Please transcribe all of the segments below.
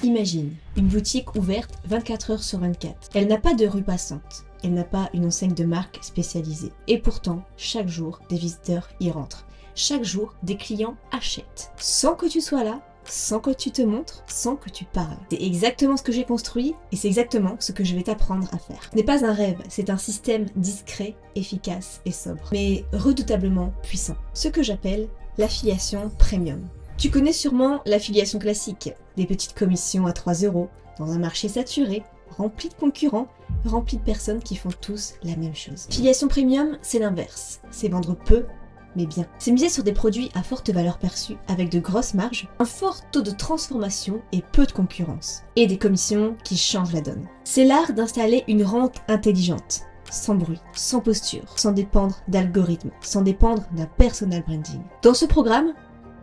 Imagine, une boutique ouverte 24 heures sur 24. Elle n'a pas de rue passante. Elle n'a pas une enseigne de marque spécialisée. Et pourtant, chaque jour, des visiteurs y rentrent. Chaque jour, des clients achètent. Sans que tu sois là, sans que tu te montres, sans que tu parles. C'est exactement ce que j'ai construit et c'est exactement ce que je vais t'apprendre à faire. Ce n'est pas un rêve, c'est un système discret, efficace et sobre, mais redoutablement puissant. Ce que j'appelle l'affiliation premium. Tu connais sûrement l'affiliation classique, des petites commissions à 3 € dans un marché saturé, rempli de concurrents, rempli de personnes qui font tous la même chose. L'affiliation premium, c'est l'inverse, c'est vendre peu mais bien. C'est miser sur des produits à forte valeur perçue, avec de grosses marges, un fort taux de transformation et peu de concurrence, et des commissions qui changent la donne. C'est l'art d'installer une rente intelligente, sans bruit, sans posture, sans dépendre d'algorithmes, sans dépendre d'un personal branding. Dans ce programme,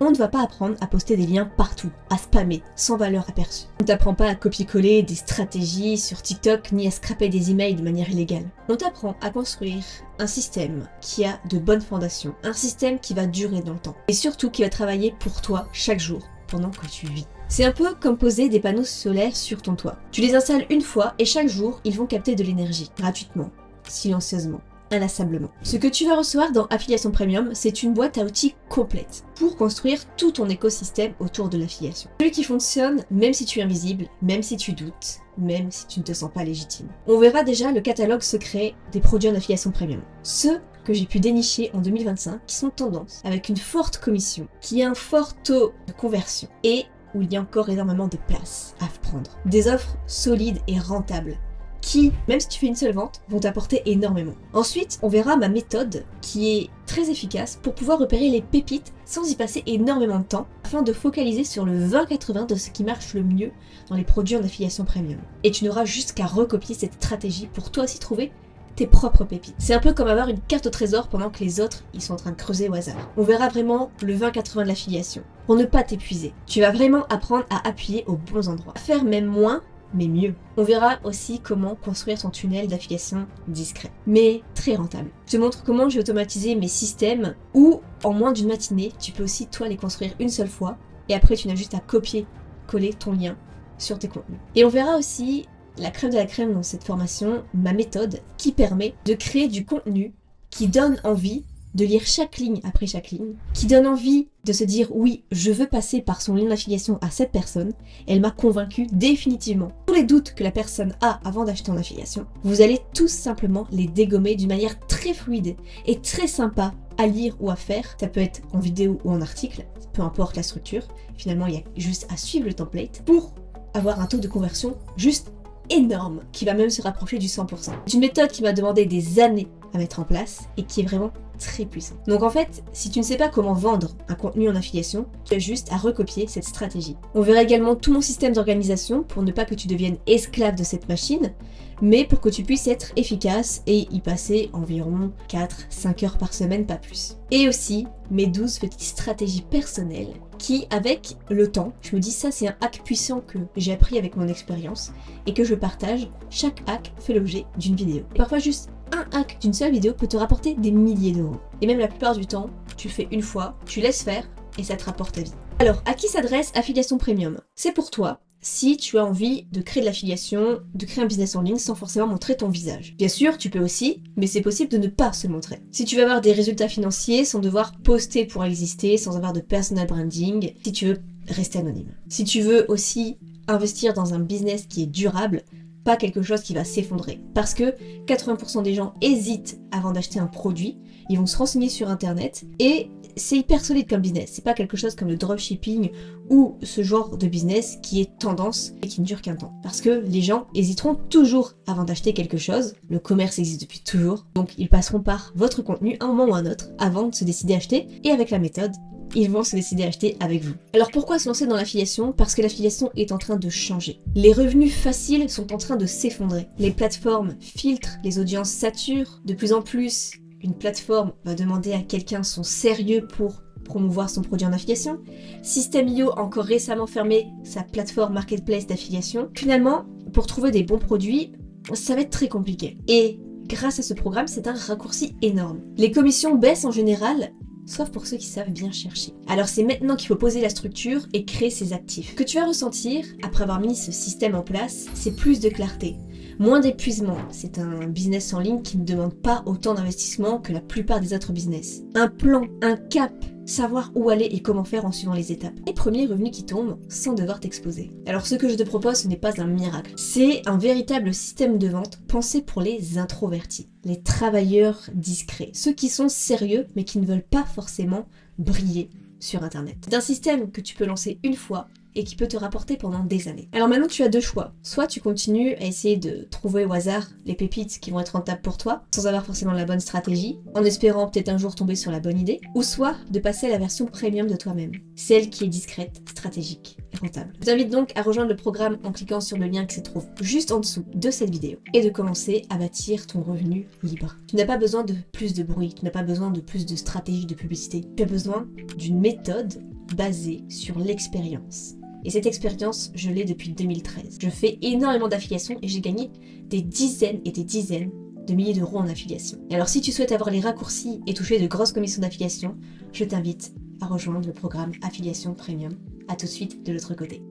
on ne va pas apprendre à poster des liens partout, à spammer, sans valeur aperçue. On ne t'apprend pas à copier-coller des stratégies sur TikTok, ni à scraper des emails de manière illégale. On t'apprend à construire un système qui a de bonnes fondations, un système qui va durer dans le temps, et surtout qui va travailler pour toi chaque jour, pendant que tu vis. C'est un peu comme poser des panneaux solaires sur ton toit. Tu les installes une fois, et chaque jour, ils vont capter de l'énergie, gratuitement, silencieusement, inlassablement. Ce que tu vas recevoir dans Affiliation Premium, c'est une boîte à outils complète pour construire tout ton écosystème autour de l'affiliation. Celui qui fonctionne même si tu es invisible, même si tu doutes, même si tu ne te sens pas légitime. On verra déjà le catalogue secret des produits en Affiliation Premium. Ceux que j'ai pu dénicher en 2025 qui sont tendance, avec une forte commission, qui a un fort taux de conversion et où il y a encore énormément de place à prendre. Des offres solides et rentables qui, même si tu fais une seule vente, vont t'apporter énormément. Ensuite, on verra ma méthode qui est très efficace pour pouvoir repérer les pépites sans y passer énormément de temps afin de focaliser sur le 20-80 de ce qui marche le mieux dans les produits en affiliation premium. Et tu n'auras juste qu'à recopier cette stratégie pour toi aussi trouver tes propres pépites. C'est un peu comme avoir une carte au trésor pendant que les autres ils sont en train de creuser au hasard. On verra vraiment le 20-80 de l'affiliation pour ne pas t'épuiser. Tu vas vraiment apprendre à appuyer aux bons endroits. À faire même moins mais mieux. On verra aussi comment construire ton tunnel d'affiliation discret, mais très rentable. Je te montre comment j'ai automatisé mes systèmes où, en moins d'une matinée, tu peux aussi toi les construire une seule fois et après tu n'as juste à copier-coller ton lien sur tes contenus. Et on verra aussi la crème de la crème dans cette formation, ma méthode qui permet de créer du contenu qui donne envie de lire chaque ligne après chaque ligne, qui donne envie de se dire oui, je veux passer par son lien d'affiliation à cette personne, elle m'a convaincu définitivement. Tous les doutes que la personne a avant d'acheter en affiliation, vous allez tout simplement les dégommer d'une manière très fluide et très sympa à lire ou à faire. Ça peut être en vidéo ou en article, peu importe la structure. Finalement, il y a juste à suivre le template pour avoir un taux de conversion juste énorme, qui va même se rapprocher du 100%. C'est une méthode qui m'a demandé des années à mettre en place et qui est vraiment très puissant. Donc en fait, si tu ne sais pas comment vendre un contenu en affiliation, tu as juste à recopier cette stratégie. On verra également tout mon système d'organisation pour ne pas que tu deviennes esclave de cette machine, mais pour que tu puisses être efficace et y passer environ 4-5 heures par semaine, pas plus. Et aussi mes 12 petites stratégies personnelles qui, avec le temps, je me dis ça c'est un hack puissant que j'ai appris avec mon expérience et que je partage. Chaque hack fait l'objet d'une vidéo. Et parfois juste un hack d'une seule vidéo peut te rapporter des milliers d'euros. Et même la plupart du temps, tu le fais une fois, tu laisses faire et ça te rapporte ta vie. Alors, à qui s'adresse Affiliation Premium? C'est pour toi si tu as envie de créer de l'affiliation, de créer un business en ligne sans forcément montrer ton visage. Bien sûr, tu peux aussi, mais c'est possible de ne pas se montrer. Si tu veux avoir des résultats financiers sans devoir poster pour exister, sans avoir de personal branding, si tu veux rester anonyme. Si tu veux aussi investir dans un business qui est durable, pas quelque chose qui va s'effondrer. Parce que 80% des gens hésitent avant d'acheter un produit, ils vont se renseigner sur internet et c'est hyper solide comme business. C'est pas quelque chose comme le dropshipping ou ce genre de business qui est tendance et qui ne dure qu'un temps. Parce que les gens hésiteront toujours avant d'acheter quelque chose. Le commerce existe depuis toujours, donc ils passeront par votre contenu un moment ou un autre avant de se décider à acheter. Et avec la méthode, ils vont se décider à acheter avec vous. Alors pourquoi se lancer dans l'affiliation? Parce que l'affiliation est en train de changer. Les revenus faciles sont en train de s'effondrer. Les plateformes filtrent, les audiences saturent. De plus en plus, une plateforme va demander à quelqu'un son sérieux pour promouvoir son produit en affiliation. System.io a encore récemment fermé sa plateforme marketplace d'affiliation. Finalement, pour trouver des bons produits, ça va être très compliqué. Et grâce à ce programme, c'est un raccourci énorme. Les commissions baissent en général sauf pour ceux qui savent bien chercher. Alors c'est maintenant qu'il faut poser la structure et créer ses actifs. Ce que tu vas ressentir, après avoir mis ce système en place, c'est plus de clarté, moins d'épuisement. C'est un business en ligne qui ne demande pas autant d'investissement que la plupart des autres business. Un plan, un cap, savoir où aller et comment faire en suivant les étapes. Les premiers revenus qui tombent sans devoir t'exposer. Alors ce que je te propose, ce n'est pas un miracle. C'est un véritable système de vente pensé pour les introvertis, les travailleurs discrets, ceux qui sont sérieux mais qui ne veulent pas forcément briller sur internet. C'est un système que tu peux lancer une fois et qui peut te rapporter pendant des années. Alors maintenant tu as deux choix. Soit tu continues à essayer de trouver au hasard les pépites qui vont être rentables pour toi, sans avoir forcément la bonne stratégie, en espérant peut-être un jour tomber sur la bonne idée, ou soit de passer à la version premium de toi-même, celle qui est discrète, stratégique et rentable. Je t'invite donc à rejoindre le programme en cliquant sur le lien qui se trouve juste en dessous de cette vidéo et de commencer à bâtir ton revenu libre. Tu n'as pas besoin de plus de bruit, tu n'as pas besoin de plus de stratégie de publicité, tu as besoin d'une méthode basée sur l'expérience. Et cette expérience, je l'ai depuis 2013. Je fais énormément d'affiliations et j'ai gagné des dizaines et des dizaines de milliers d'euros en affiliation. Et alors si tu souhaites avoir les raccourcis et toucher de grosses commissions d'affiliation, je t'invite à rejoindre le programme Affiliation Premium. À tout de suite de l'autre côté.